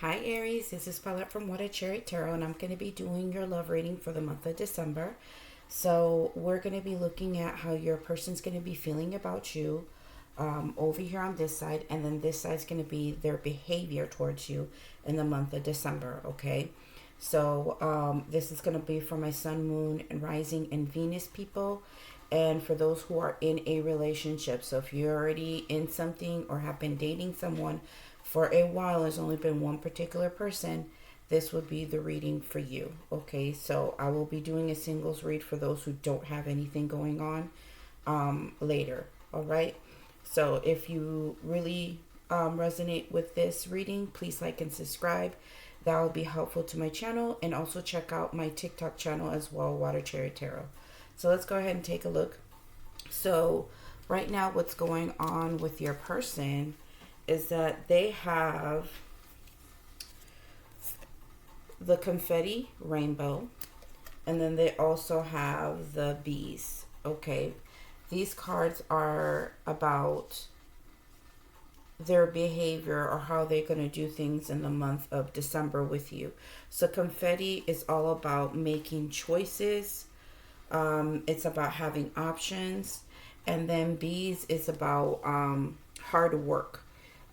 Hi Aries, this is Paulette from What I Chariot Tarot, and I'm going to be doing your love reading for the month of December. So we're going to be looking at how your person's going to be feeling about you over here on this side, and then this side's going to be their behavior towards you in the month of December, okay? So this is going to be for my Sun, Moon, and Rising and Venus people, and for those who are in a relationship. So if you're already in something or have been dating someone for a while, there's only been one particular person, this would be the reading for you. Okay, so I will be doing a singles read for those who don't have anything going on later. All right, so if you really resonate with this reading, please like and subscribe. That will be helpful to my channel, and also check out my TikTok channel as well, Water Cherry Tarot. So let's go ahead and take a look. So right now, what's going on with your person is that they have the confetti rainbow, and then they also have the bees. Okay, these cards are about their behavior or how they're going to do things in the month of December with you. So confetti is all about making choices. It's about having options. And then bees is about hard work,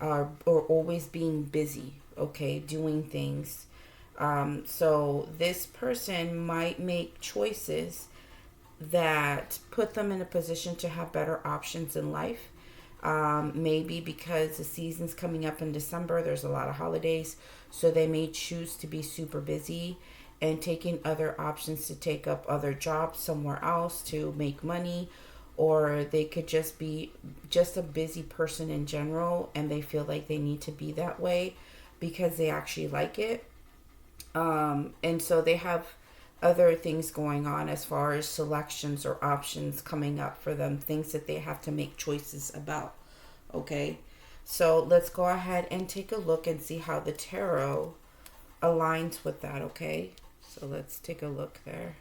or always being busy, okay, doing things. So this person might make choices that put them in a position to have better options in life. Maybe because the season's coming up in December, there's a lot of holidays, so they may choose to be super busy and taking other options to take up other jobs somewhere else to make money, or they could just be just a busy person in general, and they feel like they need to be that way because they actually like it. And so they have other things going on as far as selections or options coming up for them, things that they have to make choices about. Okay, so let's go ahead and take a look and see how the tarot aligns with that. Okay, so let's take a look there.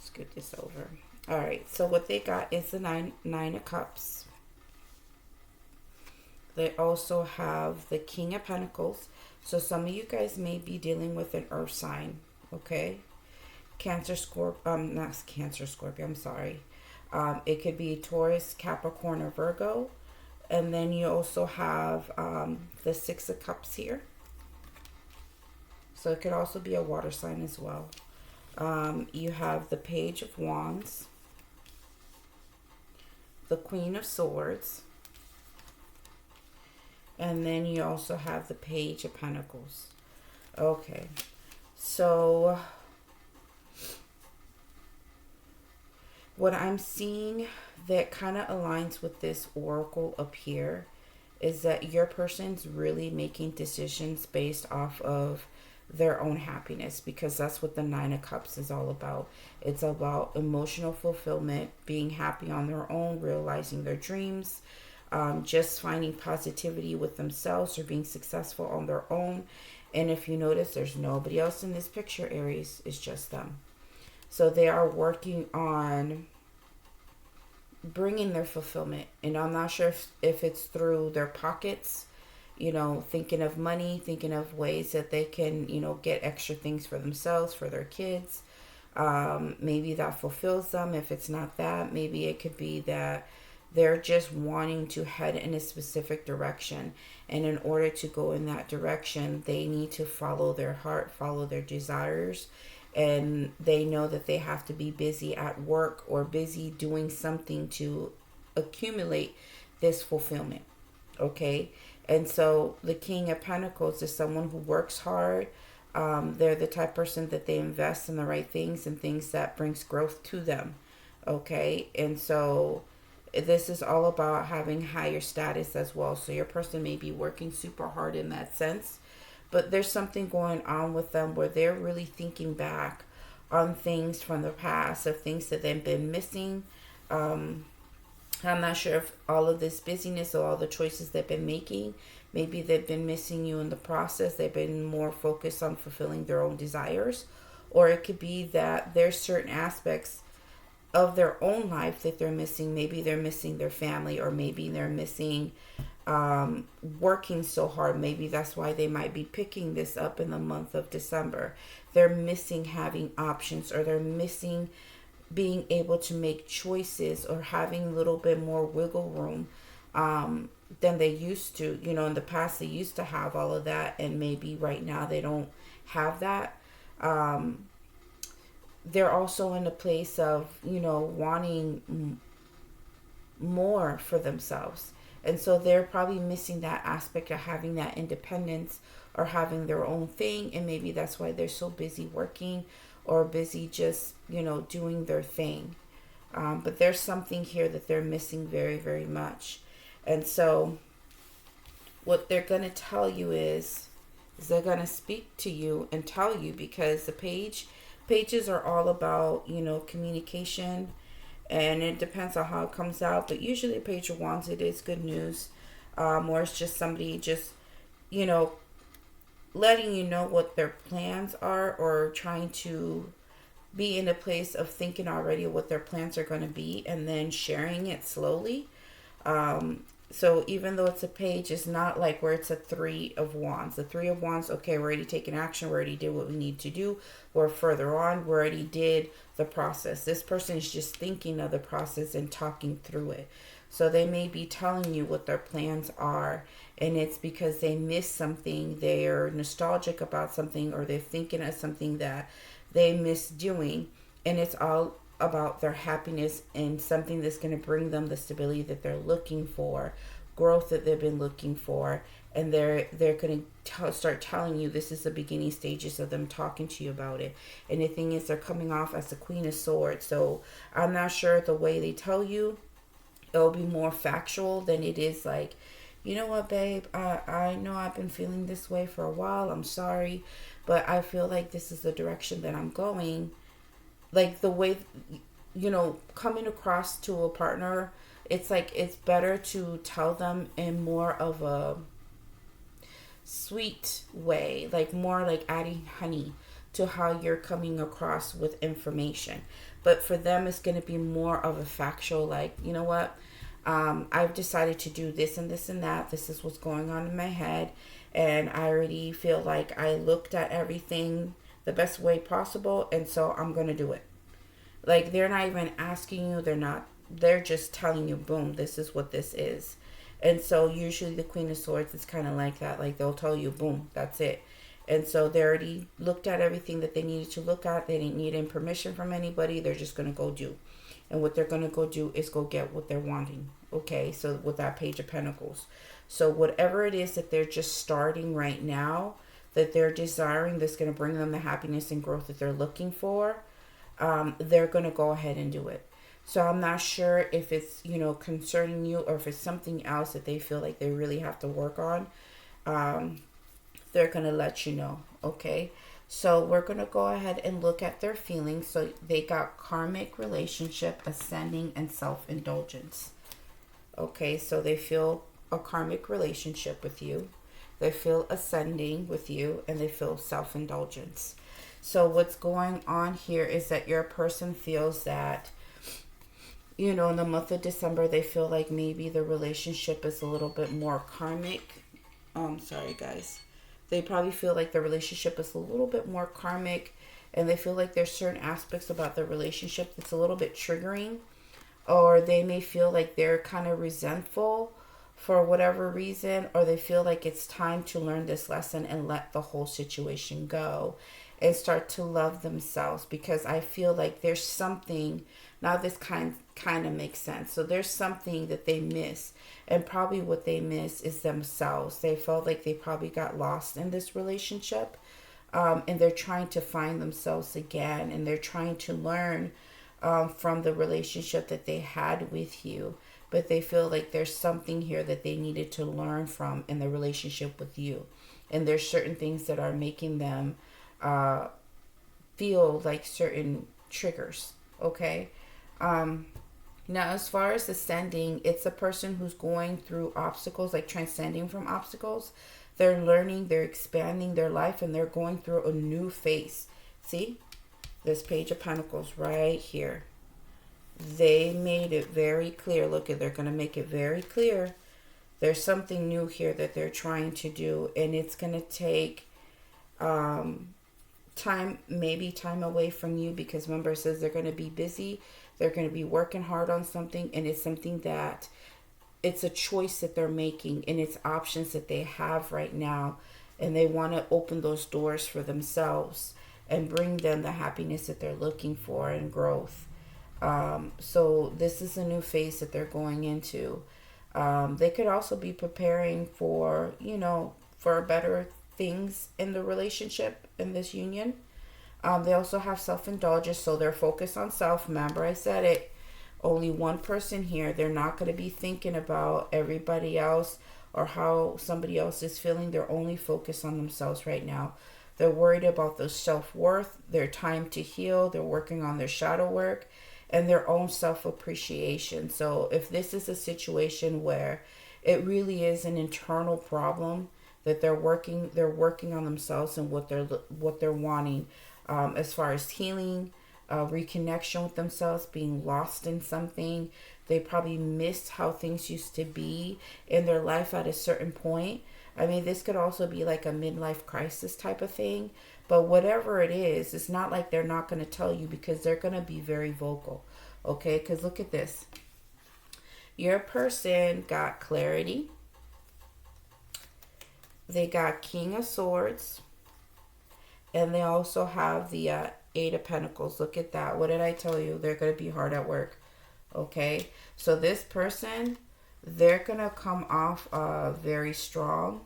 Scoot this over. All right, so what they got is the nine of cups. They also have the King of Pentacles. So some of you guys may be dealing with an earth sign. Okay, Cancer, Scorpio, not Cancer, Scorpio, I'm sorry. It could be Taurus, Capricorn, or Virgo. And then you also have the Six of Cups here. So it could also be a water sign as well. You have the Page of Wands, the Queen of Swords, and then you also have the Page of Pentacles. Okay, so what I'm seeing that kind of aligns with this oracle up here is that your person's really making decisions based off of their own happiness, because that's what the Nine of Cups is all about. It's about emotional fulfillment, being happy on their own, realizing their dreams, just finding positivity with themselves or being successful on their own. And if you notice, there's nobody else in this picture, Aries. It's just them. So they are working on bringing their fulfillment. And I'm not sure if it's through their pockets, you know, thinking of money, thinking of ways that they can, you know, get extra things for themselves, for their kids. Maybe that fulfills them. If it's not that, maybe it could be that they're just wanting to head in a specific direction. And in order to go in that direction, they need to follow their heart, follow their desires. And they know that they have to be busy at work or busy doing something to accumulate this fulfillment. Okay, and so the King of Pentacles is someone who works hard. They're the type of person that they invest in the right things and things that brings growth to them. Okay, and so this is all about having higher status as well. So your person may be working super hard in that sense, but there's something going on with them where they're really thinking back on things from the past, of things that they've been missing. I'm not sure if all of this busyness or all the choices they've been making, maybe they've been missing you in the process. They've been more focused on fulfilling their own desires. Or it could be that there's certain aspects of their own life that they're missing. Maybe they're missing their family, or maybe they're missing working so hard. Maybe that's why they might be picking this up in the month of December. They're missing having options, or they're missing being able to make choices, or having a little bit more wiggle room than they used to. You know, in the past they used to have all of that, and maybe right now they don't have that. They're also in a place of, you know, wanting more for themselves. And so they're probably missing that aspect of having that independence, or having their own thing. And maybe that's why they're so busy working, or busy just, you know, doing their thing. But there's something here that they're missing very, very much. And so what they're going to tell you is they're going to speak to you and tell you, because the pages are all about, you know, communication, and it depends on how it comes out. But usually a page of wands, it is good news, or it's just somebody just, you know, letting you know what their plans are, or trying to be in a place of thinking already what their plans are going to be, and then sharing it slowly. So even though it's a page, it's not like where it's a three of wands. The three of wands, okay, we're already taking action. We already did what we need to do. We're further on. We already did the process. This person is just thinking of the process and talking through it. So they may be telling you what their plans are, and it's because they missed something. They're nostalgic about something, or they're thinking of something that they miss doing, and it's all about their happiness, and something that's going to bring them the stability that they're looking for, growth that they've been looking for. And they're going to start telling you, this is the beginning stages of them talking to you about it. And the thing is, they're coming off as the Queen of Swords. So I'm not sure the way they tell you, it'll be more factual than it is like, you know what, babe, I know I've been feeling this way for a while. I'm sorry, but I feel like this is the direction that I'm going. Like the way, you know, coming across to a partner, it's like it's better to tell them in more of a sweet way, like more like adding honey to how you're coming across with information. But for them, it's going to be more of a factual, like, you know what, I've decided to do this and this and that. This is what's going on in my head. And I already feel like I looked at everything the best way possible, and so I'm going to do it. Like, they're not even asking you. They're just telling you, boom, this is what this is. And so usually the Queen of Swords is kind of like that. Like, they'll tell you, boom, that's it. And so they already looked at everything that they needed to look at. They didn't need any permission from anybody. They're just going to go do. And what they're going to go do is go get what they're wanting. Okay, so with that Page of Pentacles. So whatever it is that they're just starting right now, that they're desiring, that's going to bring them the happiness and growth that they're looking for, they're going to go ahead and do it. So I'm not sure if it's, you know, concerning you, or if it's something else that they feel like they really have to work on. They're going to let you know. Okay. So we're going to go ahead and look at their feelings. So they got karmic relationship, ascending, and self-indulgence. Okay. So they feel a karmic relationship with you. They feel ascending with you, and they feel self-indulgence. So what's going on here is that your person feels that, you know, in the month of December, they feel like maybe the relationship is a little bit more karmic. Sorry, guys. They probably feel like the relationship is a little bit more karmic, and they feel like there's certain aspects about the relationship that's a little bit triggering, or they may feel like they're kind of resentful for whatever reason, or they feel like it's time to learn this lesson and let the whole situation go and start to love themselves. Because I feel like there's something, now this kind of makes sense. So there's something that they miss, and probably what they miss is themselves. They felt like they probably got lost in this relationship, and they're trying to find themselves again, and they're trying to learn from the relationship that they had with you. But they feel like there's something here that they needed to learn from in the relationship with you. And there's certain things that are making them feel like certain triggers. Okay. Now, as far as ascending, it's a person who's going through obstacles, like transcending from obstacles. They're learning, they're expanding their life, and they're going through a new phase. See? This Page of Pentacles right here. They made it very clear. Look, they're going to make it very clear There's something new here that they're trying to do, and it's going to take time, maybe time away from you, because remember, it says they're going to be busy. They're going to be working hard on something, and it's something that it's a choice that they're making, and it's options that they have right now, and they want to open those doors for themselves and bring them the happiness that they're looking for and growth. So this is a new phase that they're going into. They could also be preparing for, for better things in the relationship, in this union. They also have self-indulgence, so they're focused on self. Remember, I said it. Only one person here. They're not going to be thinking about everybody else or how somebody else is feeling. They're only focused on themselves right now. They're worried about their self-worth, their time to heal. They're working on their shadow work and their own self-appreciation. So if this is a situation where it really is an internal problem that they're working on themselves and what they're wanting, as far as healing, reconnection with themselves, being lost in something. They probably missed how things used to be in their life at a certain point. I mean, this could also be like a midlife crisis type of thing. But whatever it is, it's not like they're not going to tell you, because they're going to be very vocal. Okay? Because look at this. Your person got clarity. They got King of Swords. And they also have the Eight of Pentacles. Look at that. What did I tell you? They're going to be hard at work. Okay? So this person, they're going to come off very strong.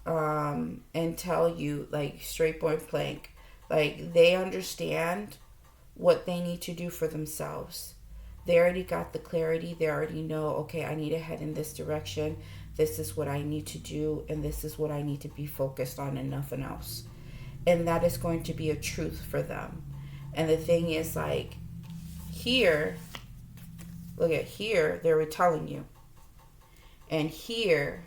And tell you, like, straight point blank, like, they understand what they need to do for themselves. They already got the clarity. They already know, okay, I need to head in this direction. This is what I need to do, and this is what I need to be focused on, and nothing else. And that is going to be a truth for them. And the thing is, like, here, look at here, they were telling you. And here,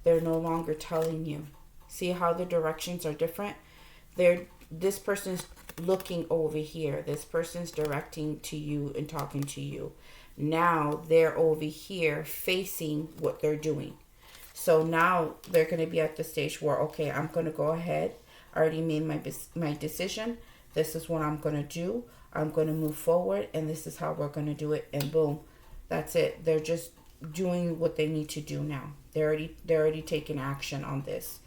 they're no longer telling you. See how the directions are different? This person's looking over here. This person's directing to you and talking to you. Now they're over here facing what they're doing. So now they're going to be at the stage where, okay, I'm going to go ahead. I already made my decision. This is what I'm going to do. I'm going to move forward, and this is how we're going to do it. And boom, that's it. They're just doing what they need to do now. They're already taking action on this.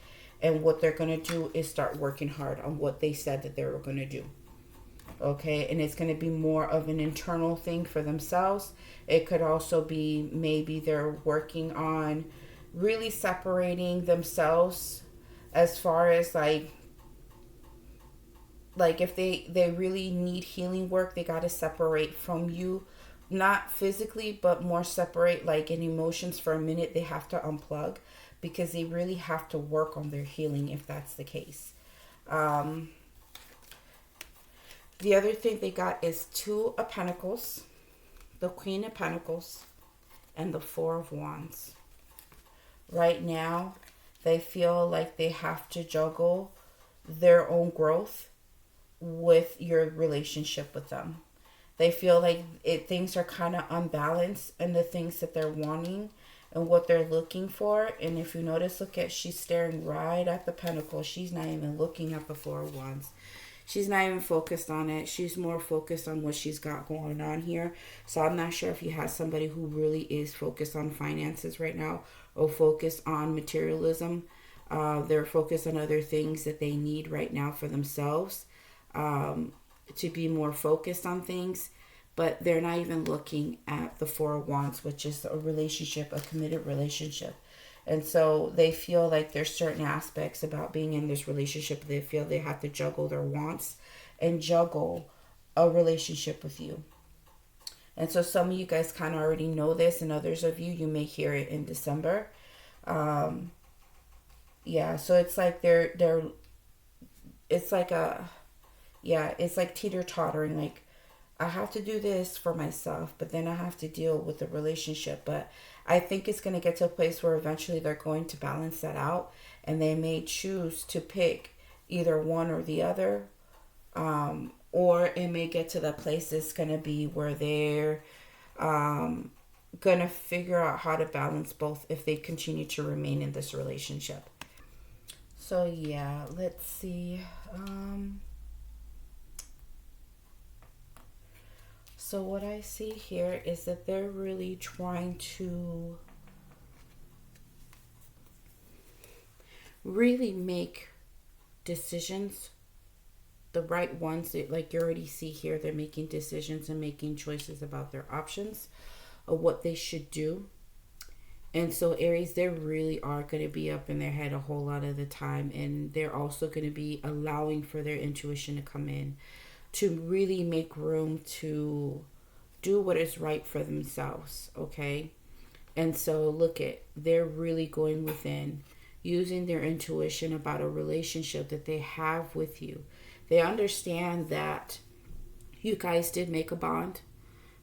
And what they're going to do is start working hard on what they said that they were going to do. Okay? And it's going to be more of an internal thing for themselves. It could also be maybe they're working on really separating themselves, as far as like if they really need healing work, they got to separate from you. Not physically, but more separate, like in emotions for a minute. They have to unplug, because they really have to work on their healing if that's the case. The other thing they got is Two of Pentacles, the Queen of Pentacles, and the Four of Wands. Right now, they feel like they have to juggle their own growth with your relationship with them. They feel like things are kind of unbalanced in the things that they're wanting and what they're looking for. And if you notice, she's staring right at the Pentacle. She's not even looking at the Four of Wands. She's not even focused on it. She's more focused on what she's got going on here. So I'm not sure if you have somebody who really is focused on finances right now, or focused on materialism. They're focused on other things that they need right now for themselves. To be more focused on things, but they're not even looking at the Four of Wands, which is a relationship, a committed relationship. And so they feel like there's certain aspects about being in this relationship. They feel they have to juggle their wants and juggle a relationship with you. And so some of you guys kind of already know this, and others of you may hear it in December. Yeah, so it's like it's like it's like teeter-tottering. Like, I have to do this for myself, but then I have to deal with the relationship. But I think it's going to get to a place where eventually they're going to balance that out, and they may choose to pick either one or the other. Or it may get to the place it's going to be where they're gonna figure out how to balance both if they continue to remain in this relationship. So yeah, let's see. So what I see here is that they're really trying to really make decisions, the right ones. That, like you already see here, they're making decisions and making choices about their options of what they should do. And so Aries, they really are going to be up in their head a whole lot of the time, and they're also going to be allowing for their intuition to come in to really make room to do what is right for themselves, okay? And so look at, they're really going within, using their intuition about a relationship that they have with you. They understand that you guys did make a bond.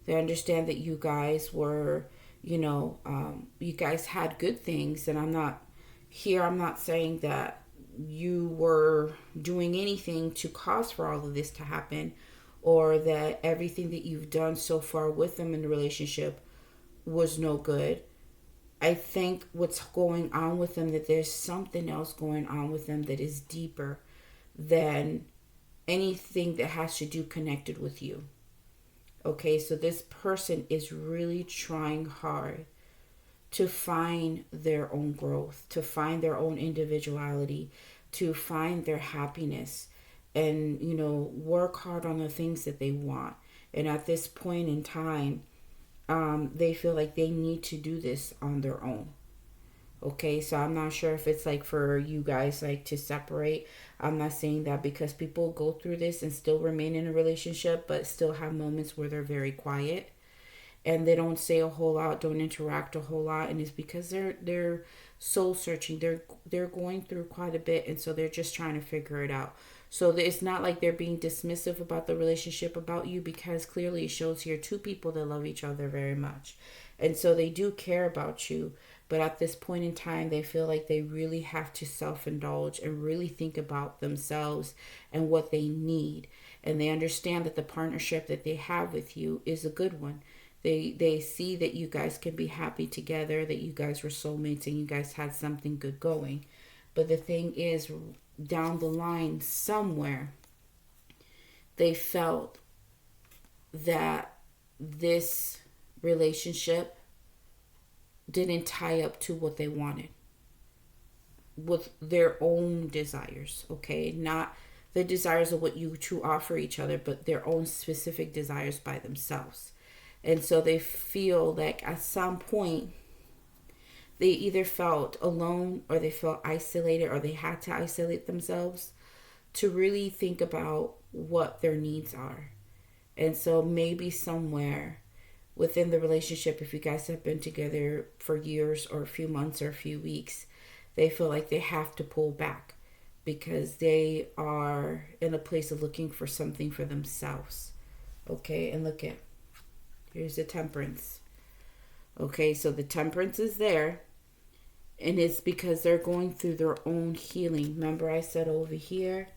They understand that you guys were, you guys had good things. And I'm not saying that you were doing anything to cause for all of this to happen, or that everything that you've done so far with them in the relationship was no good. I think what's going on with them, that there's something else going on with them that is deeper than anything that has to do connected with you. Okay, so this person is really trying hard to find their own growth, to find their own individuality, to find their happiness, and, work hard on the things that they want. And at this point in time, they feel like they need to do this on their own. Okay, so I'm not sure if it's like for you guys like to separate. I'm not saying that, because people go through this and still remain in a relationship, but still have moments where they're very quiet and they don't say a whole lot, don't interact a whole lot, and it's because they're soul searching. They're going through quite a bit, and so they're just trying to figure it out. So it's not like they're being dismissive about the relationship, about you, because clearly it shows here two people that love each other very much. And so they do care about you. But at this point in time, they feel like they really have to self-indulge and really think about themselves and what they need. And they understand that the partnership that they have with you is a good one. They see that you guys can be happy together, that you guys were soulmates and you guys had something good going. But the thing is, down the line somewhere, they felt that this relationship didn't tie up to what they wanted with their own desires, okay? Not the desires of what you two offer each other, but their own specific desires by themselves. And so they feel like at some point they either felt alone, or they felt isolated, or they had to isolate themselves to really think about what their needs are. And so maybe somewhere within the relationship, if you guys have been together for years or a few months or a few weeks, they feel like they have to pull back because they are in a place of looking for something for themselves. Okay, and look at, here's the Temperance. Okay, so the Temperance is there, and it's because they're going through their own healing. Remember I said over here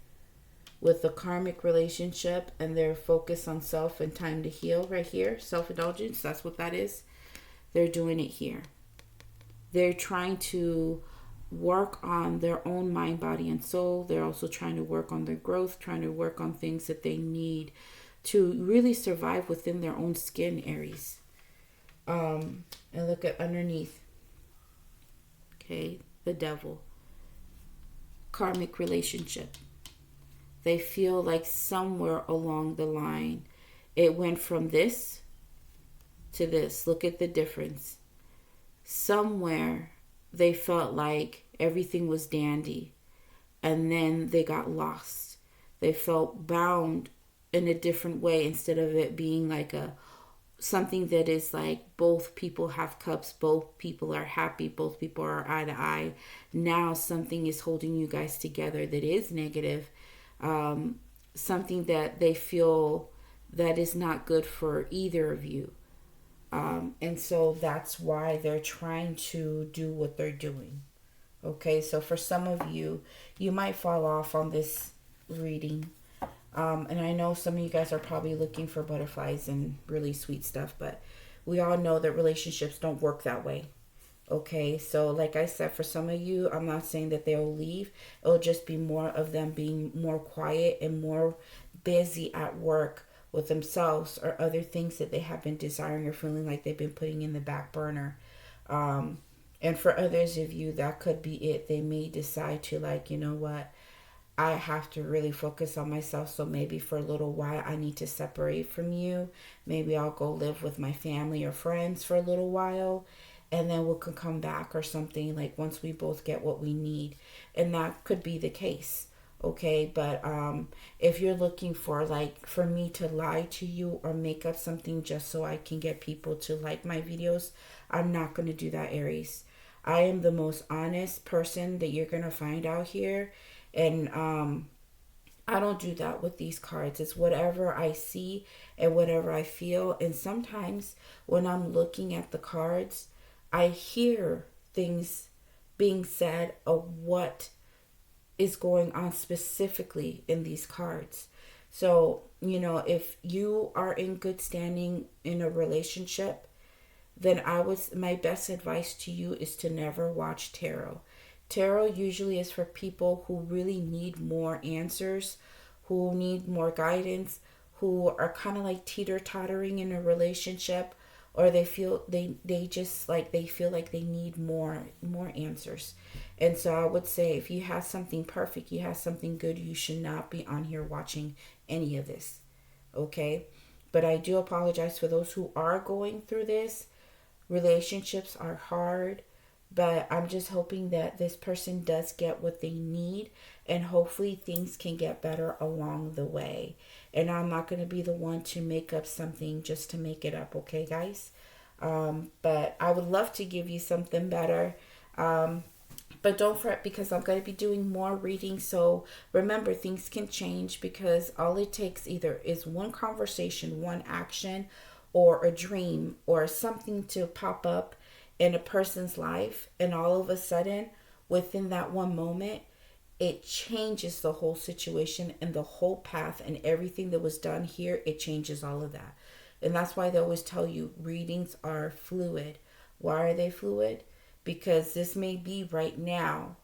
with the karmic relationship and their focus on self and time to heal, right here, self-indulgence, that's what that is. They're doing it here. They're trying to work on their own mind, body, and soul. They're also trying to work on their growth, trying to work on things that they need to really survive within their own skin, Aries. And look at underneath. Okay, the Devil. Karmic relationship. They feel like somewhere along the line it went from this to this. Look at the difference. Somewhere they felt like everything was dandy, and then they got lost. They felt bound in a different way, instead of it being like something that is like both people have cups, both people are happy, both people are eye to eye. Now something is holding you guys together that is negative. Something that they feel that is not good for either of you. And so that's why they're trying to do what they're doing. Okay, so for some of you, you might fall off on this reading. And I know some of you guys are probably looking for butterflies and really sweet stuff, but we all know that relationships don't work that way. Okay, so like I said, for some of you, I'm not saying that they'll leave. It'll just be more of them being more quiet and more busy at work with themselves or other things that they have been desiring or feeling like they've been putting in the back burner. Um, and for others of you, that could be it. They may decide to, like, you know what, I have to really focus on myself. So maybe for a little while, I need to separate from you. Maybe I'll go live with my family or friends for a little while. And then we can come back or something, like once we both get what we need. And that could be the case. Okay. But if you're looking for, like, for me to lie to you or make up something just so I can get people to like my videos, I'm not going to do that, Aries. I am the most honest person that you're going to find out here. And I don't do that with these cards. It's whatever I see and whatever I feel. And sometimes when I'm looking at the cards, I hear things being said of what is going on specifically in these cards. So, you know, if you are in good standing in a relationship, then my best advice to you is to never watch tarot. Tarot usually is for people who really need more answers, who need more guidance, who are kind of like teeter-tottering in a relationship, or they just like they feel like they need more answers. And so I would say if you have something perfect, you have something good, you should not be on here watching any of this. Okay? But I do apologize for those who are going through this. Relationships are hard, but I'm just hoping that this person does get what they need, and hopefully things can get better along the way. And I'm not going to be the one to make up something just to make it up, okay, guys? But I would love to give you something better. But don't fret, because I'm going to be doing more reading. So remember, things can change, because all it takes either is one conversation, one action, or a dream or something to pop up in a person's life. And all of a sudden, within that one moment, it changes the whole situation and the whole path, and everything that was done here, it changes all of that. And that's why they always tell you readings are fluid. Why are they fluid? Because this may be right now.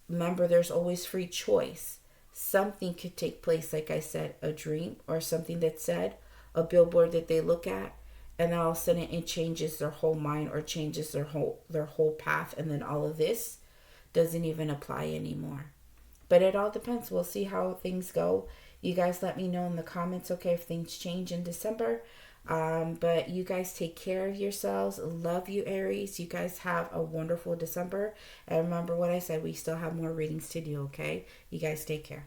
Remember, there's always free choice. Something could take place, like I said, a dream or something that's said, a billboard that they look at, and then all of a sudden it changes their whole mind or changes their whole path, and then all of this doesn't even apply anymore. But it all depends. We'll see how things go. You guys let me know in the comments, okay, if things change in December. But you guys take care of yourselves. Love you, Aries. You guys have a wonderful December. And remember what I said, we still have more readings to do, okay? You guys take care.